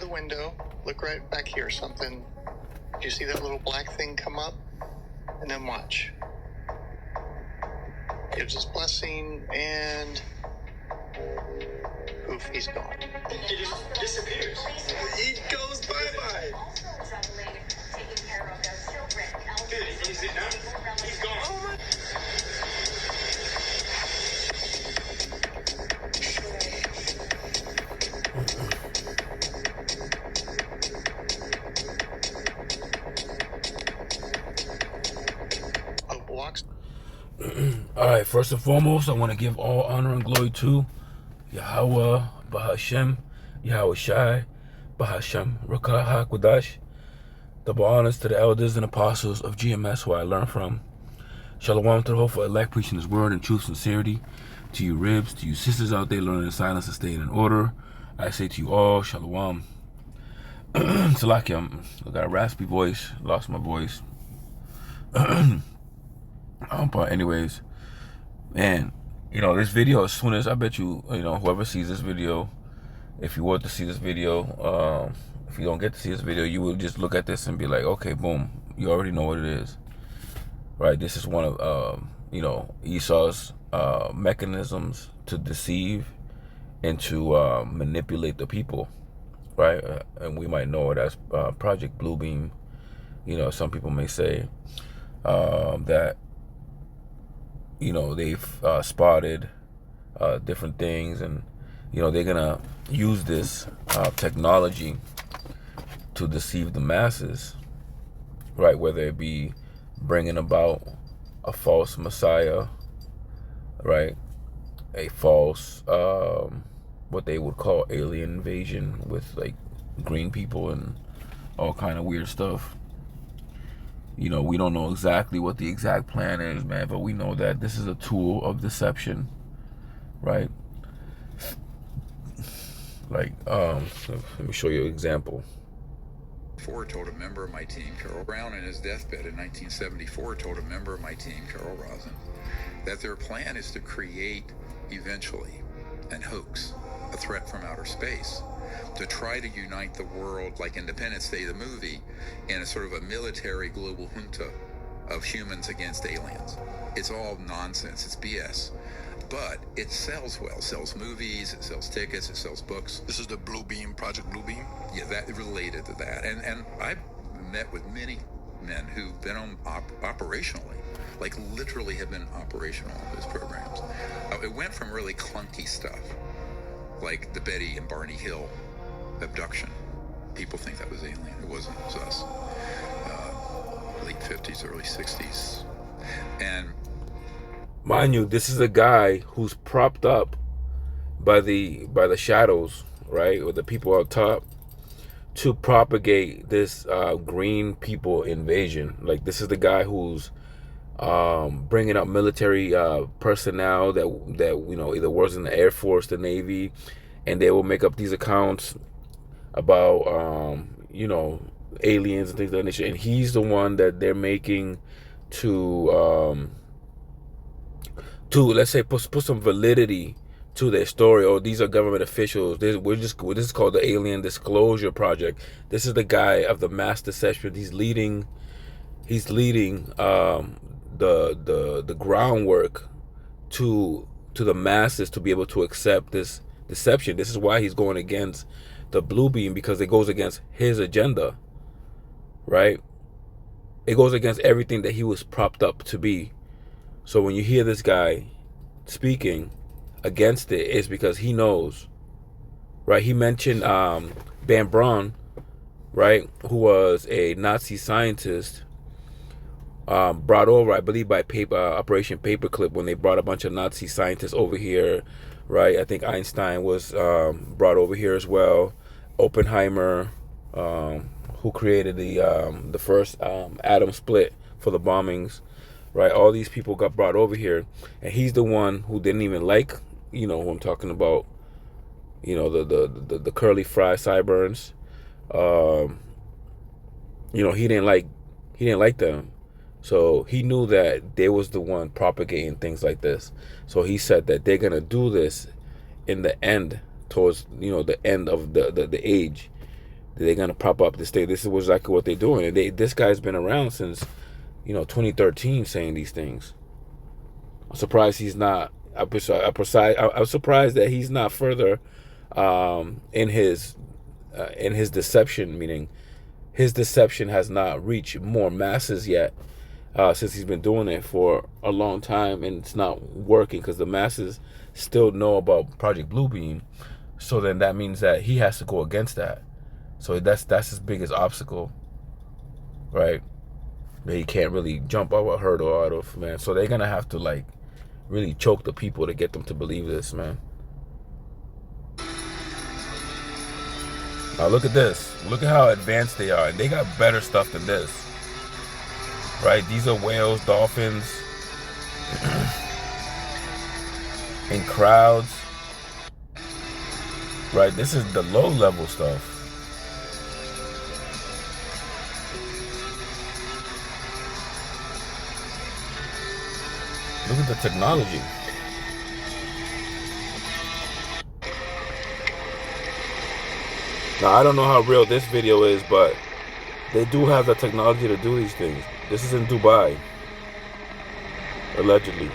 the window, look right back here, something. Do you see that little black thing come up? And then watch. Gives his blessing, and poof, he's gone. He just disappears. He goes bye-bye. Dude, is it not? He's gone. Oh my. All right, first and foremost, I want to give all honor and glory to Yahweh, Bahashem, Yahweh Shai, Bahashem, Rakah HaKodash. Double honors to the elders and apostles of GMS who I learned from. Shalom to the hopeful elect preaching his word in truth, sincerity. To you ribs, to you sisters out there learning in silence and staying in order, I say to you all, Shalom. Salakia, I got a raspy voice, lost my voice. But anyways, man, this video, as soon as I bet you, whoever sees this video, if you want to see this video, if you don't get to see this video, you will just look at this and be like, okay, boom, you already know what it is, right? This is one of, Esau's mechanisms to deceive and to manipulate the people, right? And we might know it as Project Bluebeam. Some people may say that, they've spotted different things, and they're gonna use this technology to deceive the masses, right? Whether it be bringing about a false messiah, right? A false what they would call alien invasion with like green people and all kind of weird stuff. We don't know exactly what the exact plan is, man, but we know that this is a tool of deception, right? Like, let me show you an example. Ford told a member of my team, Carol Brown, in his deathbed in 1974, told a member of my team, Carol Rosen, that their plan is to create, eventually, an hoax, a threat from outer space, to try to unite the world, like Independence Day, the movie, in a sort of a military global junta of humans against aliens. It's all nonsense. It's BS. But it sells well. It sells movies, it sells tickets, it sells books. This is the Bluebeam, Project Bluebeam? Yeah, that related to that. And I've met with many men who've been on operationally, like literally have been operational on those programs. It went from really clunky stuff, like the Betty and Barney Hill abduction. People think that was alien. It wasn't. It was us. Late 50s, early 60s. And mind you, this is a guy who's propped up by the shadows, right, or the people up top, to propagate this green people invasion. Like, this is the guy who's bringing up military personnel that either works in the Air Force, the Navy, and they will make up these accounts about aliens and things like that. And he's the one that they're making to let's say put some validity to their story. Or these are government officials. This is called the Alien Disclosure Project. This is the guy of the mass deception. He's leading the groundwork to the masses to be able to accept this deception. This is why he's going against the Bluebeam, because it goes against his agenda, right? It goes against everything that he was propped up to be. So when you hear this guy speaking against it, it's because he knows, right? He mentioned Van Braun, right, who was a Nazi scientist, brought over, I believe, by Operation Paperclip, when they brought a bunch of Nazi scientists over here, right? I think Einstein was brought over here as well. Oppenheimer, who created the first atom split for the bombings, right? All these people got brought over here, and he's the one who didn't even like, who I'm talking about, the curly fry sideburns. He didn't like them. So he knew that they was the one propagating things like this. So he said that they're gonna do this in the end, towards the end of the age, They're gonna prop up the state. This is exactly what they're doing. And this guy's been around since 2013 saying these things. I'm surprised he's not. I'm surprised that he's not further in his deception. Meaning, his deception has not reached more masses yet, since he's been doing it for a long time, and it's not working because the masses still know about Project Bluebeam. So then that means that he has to go against that. So that's his biggest obstacle, right? That he can't really jump out a hurdle out of, man. So they're gonna have to like really choke the people to get them to believe this, man. Now look at this. Look at how advanced they are. They got better stuff than this, right? These are whales, dolphins, in crowds, right? This is the low level stuff. Look at the technology. Now, I don't know how real this video is, but they do have the technology to do these things. This is in Dubai, allegedly.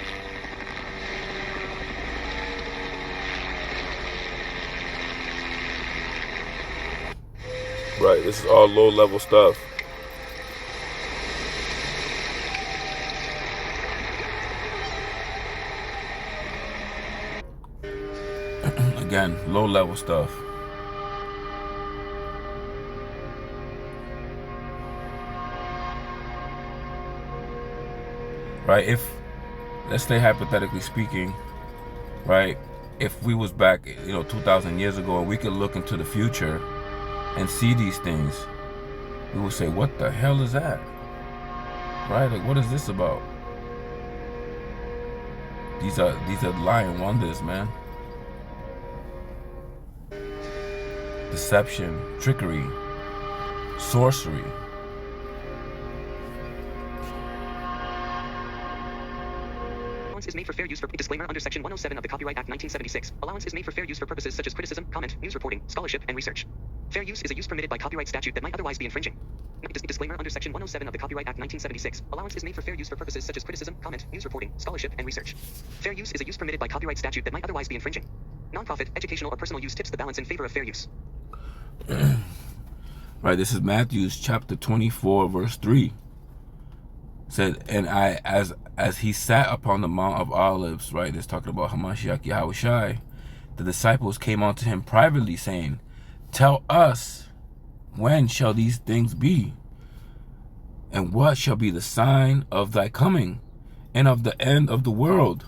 Right, this is all low-level stuff. Again, low-level stuff. Right, let's say hypothetically speaking, right, if we was back 2,000 years ago and we could look into the future and see these things, we would say, what the hell is that? Right, like, what is this about? These are lying wonders, man. Deception, trickery, sorcery. Allowance is made for fair use for disclaimer under Section 107 of the Copyright Act 1976. Allowance is made for fair use for purposes such as criticism, comment, news reporting, scholarship, and research. Fair use is a use permitted by copyright statute that might otherwise be infringing. Disclaimer under Section 107 of the Copyright Act 1976. Allowance is made for fair use for purposes such as criticism, comment, news reporting, scholarship, and research. Fair use is a use permitted by copyright statute that might otherwise be infringing. Nonprofit, educational, or personal use tips the balance in favor of fair use. Right, this is Matthew chapter 24, verse 3. Said, and as he sat upon the Mount of Olives, right, it's talking about Hamashiach Yahushai, the disciples came unto him privately, saying, tell us, when shall these things be? And what shall be the sign of thy coming and of the end of the world?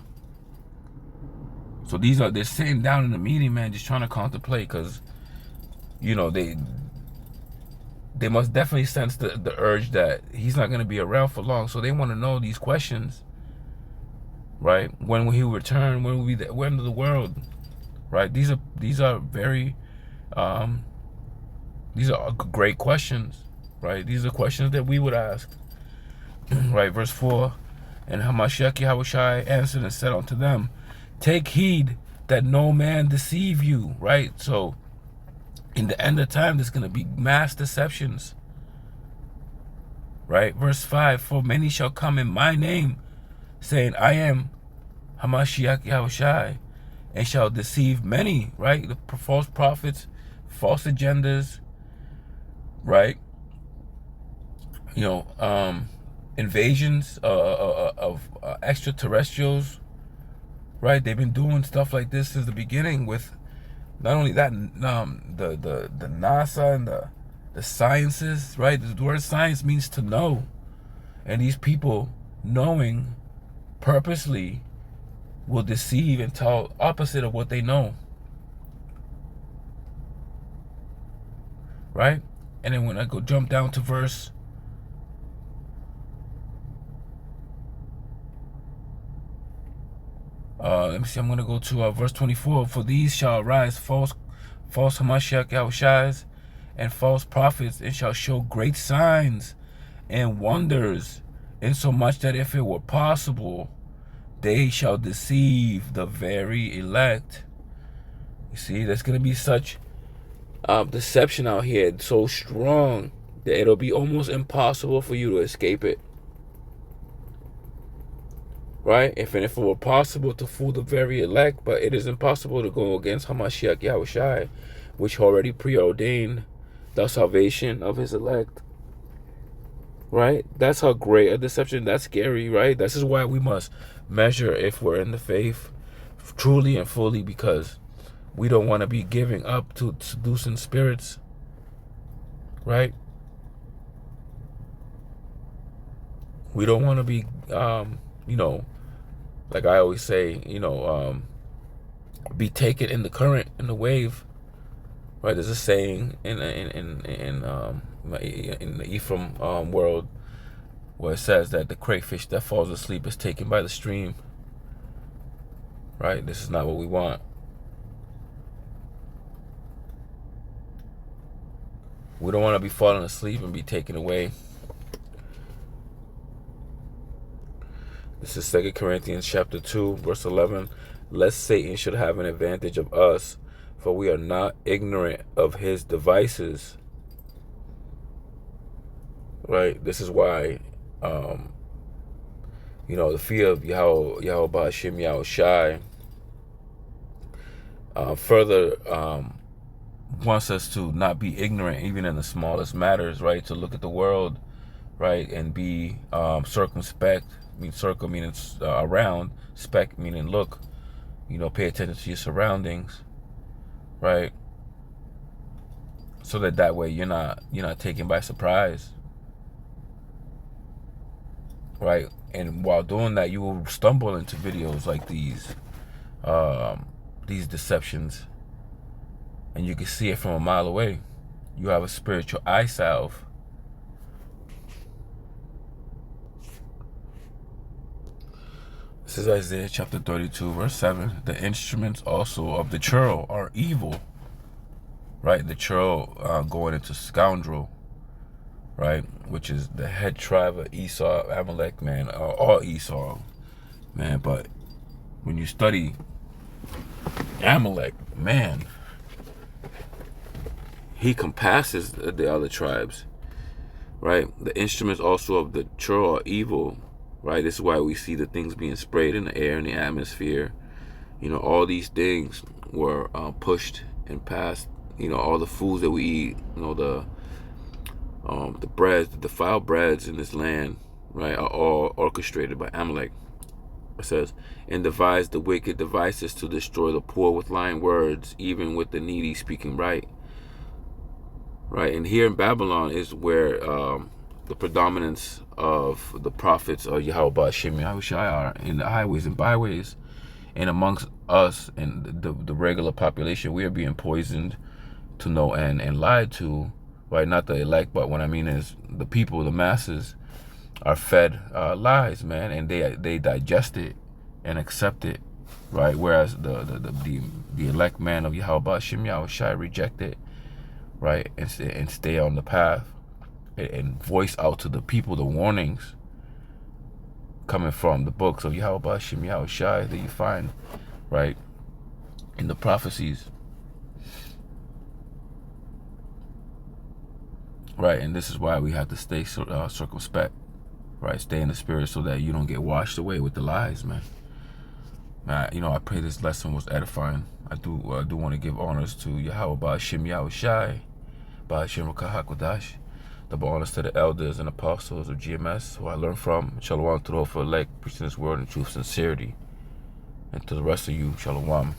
So they're sitting down in the meeting, man, just trying to contemplate, because, they must definitely sense the urge that he's not going to be around for long. So they want to know these questions, right? When will he return? When will be the end of the world? Right? These are very, these are great questions, right? These are questions that we would ask, right? Verse 4, and Hamashiach Yahushai answered and said unto them, take heed that no man deceive you, right? So in the end of time, there's going to be mass deceptions, right? Verse 5, for many shall come in my name, saying, I am Hamashiach Yahushai, and shall deceive many, right? The false prophets, false agendas, right? Invasions of extraterrestrials, right? They've been doing stuff like this since the beginning with not only that, the NASA and the sciences, right? The word science means to know. And these people, knowing purposely, will deceive and tell opposite of what they know. Right? And then when I go jump down to verse let me see, I'm going to go to verse 24. For these shall arise false Hamashiach Yahushais and false prophets, and shall show great signs and wonders, insomuch that if it were possible, they shall deceive the very elect. You see, there's going to be such deception out here so strong that it'll be almost impossible for you to escape it. Right? If it were possible to fool the very elect, but it is impossible to go against Hamashiach Yahushai, which already preordained the salvation of his elect. Right? That's how great a deception. That's scary, right? This is why we must measure if we're in the faith truly and fully, because we don't want to be giving up to seducing spirits. Right? We don't want to be, like I always say, be taken in the current, in the wave. Right? There's a saying in the Ephraim world where it says that the crayfish that falls asleep is taken by the stream. Right? This is not what we want. We don't want to be falling asleep and be taken away. This is 2 Corinthians chapter 2, verse 11. Lest Satan should have an advantage of us, for we are not ignorant of his devices. Right? This is why, the fear of Yahweh Ba'ashim Yahushai further wants us to not be ignorant even in the smallest matters, right? To look at the world, right, and be circumspect. Circle meaning around, spec meaning look. Pay attention to your surroundings, right? So that way you're not taken by surprise, right? And while doing that, you will stumble into videos like these deceptions, and you can see it from a mile away. You have a spiritual eye salve. This is Isaiah chapter 32, verse 7. The instruments also of the churl are evil. Right? The churl going into scoundrel. Right? Which is the head tribe of Esau, Amalek, man. All Esau, man. But when you study Amalek, man, he compasses the other tribes. Right? The instruments also of the churl are evil. Right, this is why we see the things being sprayed in the air, in the atmosphere. All these things were pushed and passed. All the foods that we eat. The breads, the defiled breads in this land, right, are all orchestrated by Amalek. It says, and devised the wicked devices to destroy the poor with lying words, even with the needy speaking right. Right, and here in Babylon is where the predominance of the prophets of Yahweh Ba'ashim Yahushai are in the highways and byways, and amongst us and the regular population. We are being poisoned to no end and lied to, right? Not the elect, but what I mean is the people, the masses, are fed lies, man, and they digest it and accept it, right? Whereas the elect man of Yahweh Ba'ashim Yahushai reject it, right, and stay on the path. And voice out to the people the warnings coming from the books of Yahweh Ba'ashim Yahushai that you find, right, in the prophecies. Right, and this is why we have to stay circumspect, right? Stay in the spirit so that you don't get washed away with the lies, man. I pray this lesson was edifying. I do want to give honors to Yahweh Ba'ashim Yahushai, Ba'ashim Rakahakodash. Double honors to the elders and apostles of GMS who I learned from. Shalom to the whole elect, preaching this word in truth, sincerity. And to the rest of you, shalom.